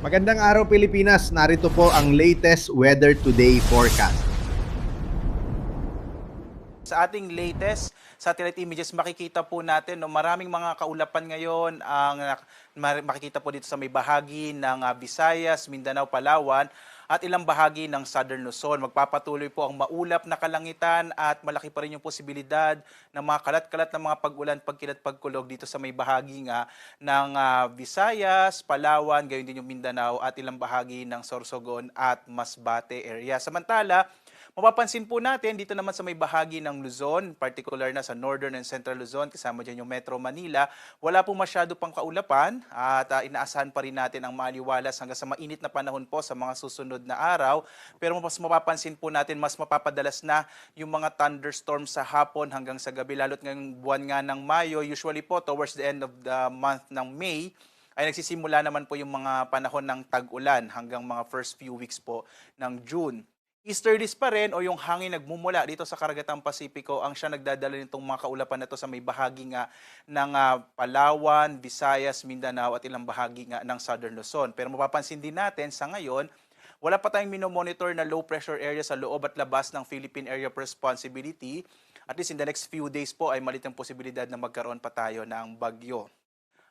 Magandang araw Pilipinas, narito po ang latest weather today forecast. Sa ating latest satellite images, makikita po natin no, maraming mga kaulapan ngayon ang makikita po dito sa may bahagi ng Visayas, Mindanao, Palawan at ilang bahagi ng Southern Luzon. Magpapatuloy po ang maulap na kalangitan at malaki pa rin yung posibilidad ng mga kalat-kalat na mga pag-ulan, pagkilat, pagkulog dito sa may bahagi nga ng Visayas, Palawan, gayon din yung Mindanao at ilang bahagi ng Sorsogon at Masbate area. Samantala, mapapansin po natin dito naman sa may bahagi ng Luzon, particular na sa Northern and Central Luzon, kasama dyan yung Metro Manila, wala po masyado pang kaulapan at inaasahan pa rin natin ang maliwalas hanggang sa mainit na panahon po sa mga susunod na araw. Pero mas mapapansin po natin, mas mapapadalas na yung mga thunderstorms sa hapon hanggang sa gabi, lalo't ngayong buwan nga ng Mayo, usually po towards the end of the month ng May, ay nagsisimula naman po yung mga panahon ng tag-ulan hanggang mga first few weeks po ng June. Easterlies pa rin o yung hangin nagmumula dito sa Karagatang Pasipiko ang siya nagdadala nitong mga kaulapan na to sa may bahagi nga ng Palawan, Visayas, Mindanao at ilang bahagi nga ng Southern Luzon. Pero mapapansin din natin sa ngayon, wala pa tayong minomonitor na low pressure area sa loob at labas ng Philippine Area of Responsibility. At least in the next few days po ay malit ang posibilidad na magkaroon pa tayo ng bagyo.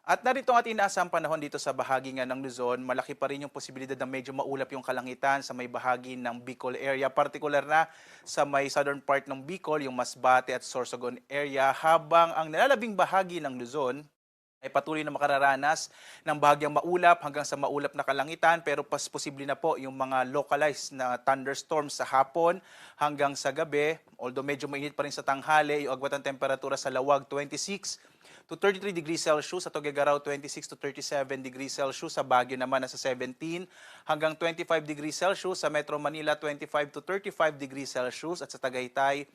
At narito ang ating inaasang panahon dito sa bahagi nga ng Luzon, malaki pa rin yung posibilidad na medyo maulap yung kalangitan sa may bahagi ng Bicol area, particular na sa may southern part ng Bicol, yung Masbate at Sorsogon area, habang ang nalalabing bahagi ng Luzon ay patuloy na makararanas ng bahagyang maulap hanggang sa maulap na kalangitan, pero posible na po yung mga localized na thunderstorms sa hapon hanggang sa gabi. Although medyo mainit pa rin sa tanghali, yung agwat ng temperatura sa Lawag 26 to 33 degrees Celsius, sa Tuguegarao 26 to 37 degrees Celsius, sa Baguio naman nasa 17 hanggang 25 degrees Celsius, sa Metro Manila 25 to 35 degrees Celsius at sa Tagaytay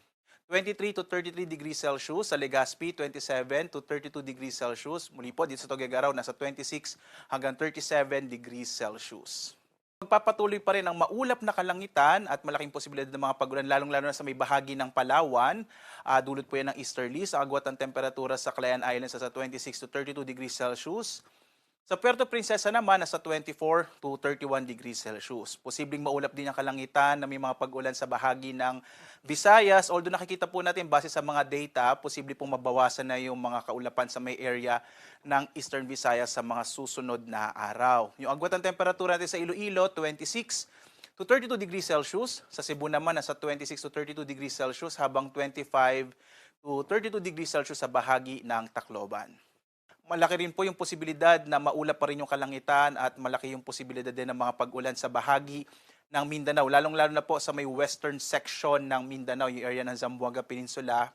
23 to 33 degrees Celsius, sa Legazpi 27 to 32 degrees Celsius. Muli po dito sa Tuguegarao nasa 26 hanggang 37 degrees Celsius. Magpapatuloy pa rin ang maulap na kalangitan at malaking posibilidad ng mga pag-ulan, lalong-lalo na sa may bahagi ng Palawan. Dulot po yan ng easterlies. Ang agwat ng temperatura sa Calayan Islands sa 26 to 32 degrees Celsius. Sa Puerto Princesa naman, nasa 24 to 31 degrees Celsius. Posibleng maulap din ang kalangitan na may mga pag-ulan sa bahagi ng Visayas. Although nakikita po natin, base sa mga data, posible pong mabawasan na yung mga kaulapan sa may area ng Eastern Visayas sa mga susunod na araw. Yung agwat ng temperatura natin sa Iloilo, 26 to 32 degrees Celsius. Sa Cebu naman, nasa 26 to 32 degrees Celsius, habang 25 to 32 degrees Celsius sa bahagi ng Tacloban. Malaki rin po yung posibilidad na maulap pa rin yung kalangitan at malaki yung posibilidad din ng mga pag-ulan sa bahagi ng Mindanao, lalong-lalo na po sa may western section ng Mindanao, yung area ng Zamboanga Peninsula,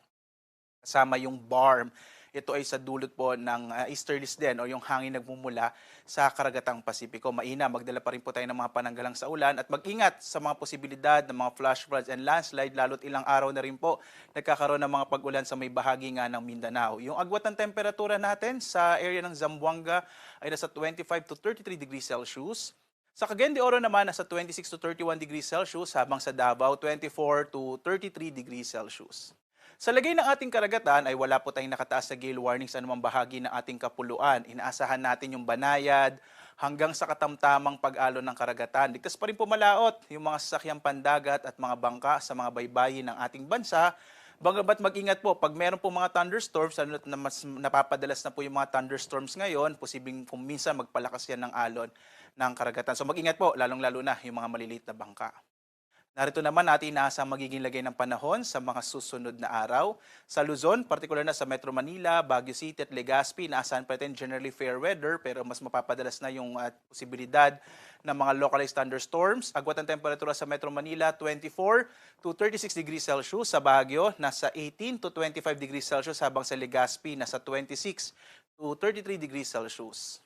kasama yung BARM. Ito ay sa dulot po ng easterlies din o yung hangin nagmumula sa Karagatang Pasipiko. Mainam, magdala pa rin po tayo ng mga pananggalang sa ulan at mag-ingat sa mga posibilidad ng mga flash floods and landslide, lalo't ilang araw na rin po nagkakaroon ng mga pag-ulan sa may bahagi nga ng Mindanao. Yung agwat ng temperatura natin sa area ng Zamboanga ay nasa 25 to 33 degrees Celsius. Sa Cagayan de Oro naman, nasa 26 to 31 degrees Celsius, habang sa Davao, 24 to 33 degrees Celsius. Sa lagay ng ating karagatan ay wala po tayong nakataas na gale warning sa anumang bahagi ng ating kapuluan. Inaasahan natin yung banayad hanggang sa katamtamang pag-alon ng karagatan. Ligtas pa rin pumalaot yung mga sasakyang pandagat at mga bangka sa mga baybayin ng ating bansa. Bagamat mag-ingat po, pag meron po mga thunderstorms, na mas napapadalas na po yung mga thunderstorms ngayon, posibleng kung minsan magpalakas yan ng alon ng karagatan. So mag-ingat po, lalong-lalo na yung mga maliliit na bangka. Narito naman natin inaasang magiging lagay ng panahon sa mga susunod na araw. Sa Luzon, partikular na sa Metro Manila, Baguio City at Legazpi, inaasahan pa rin generally fair weather, pero mas mapapadalas na yung posibilidad ng mga localized thunderstorms. Agwat ng temperatura sa Metro Manila, 24 to 36 degrees Celsius. Sa Baguio, nasa 18 to 25 degrees Celsius, habang sa Legazpi, nasa 26 to 33 degrees Celsius.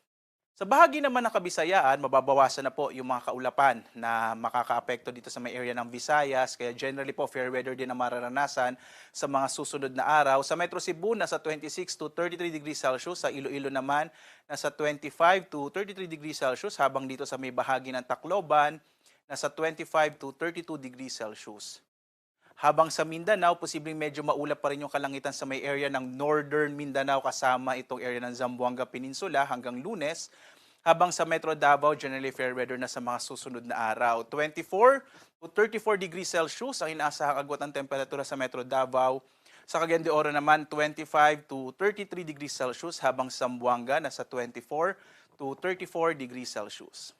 Sa bahagi naman ng Kabisayaan, mababawasan na po yung mga kaulapan na makakaapekto dito sa may area ng Visayas. Kaya generally po, fair weather din ang mararanasan sa mga susunod na araw. Sa Metro Cebu, nasa 26 to 33 degrees Celsius. Sa Iloilo naman, nasa 25 to 33 degrees Celsius. Habang dito sa may bahagi ng Tacloban, nasa 25 to 32 degrees Celsius. Habang sa Mindanao, posibleng medyo maulap pa rin yung kalangitan sa may area ng Northern Mindanao, kasama itong area ng Zamboanga Peninsula hanggang Lunes. habang sa Metro Davao, generally fair weather na sa mga susunod na araw. 24 to 34 degrees Celsius ang inaasahang agwat ng temperatura sa Metro Davao. Sa Cagayan de Oro naman, 25 to 33 degrees Celsius habang sa Zamboanga nasa 24 to 34 degrees Celsius.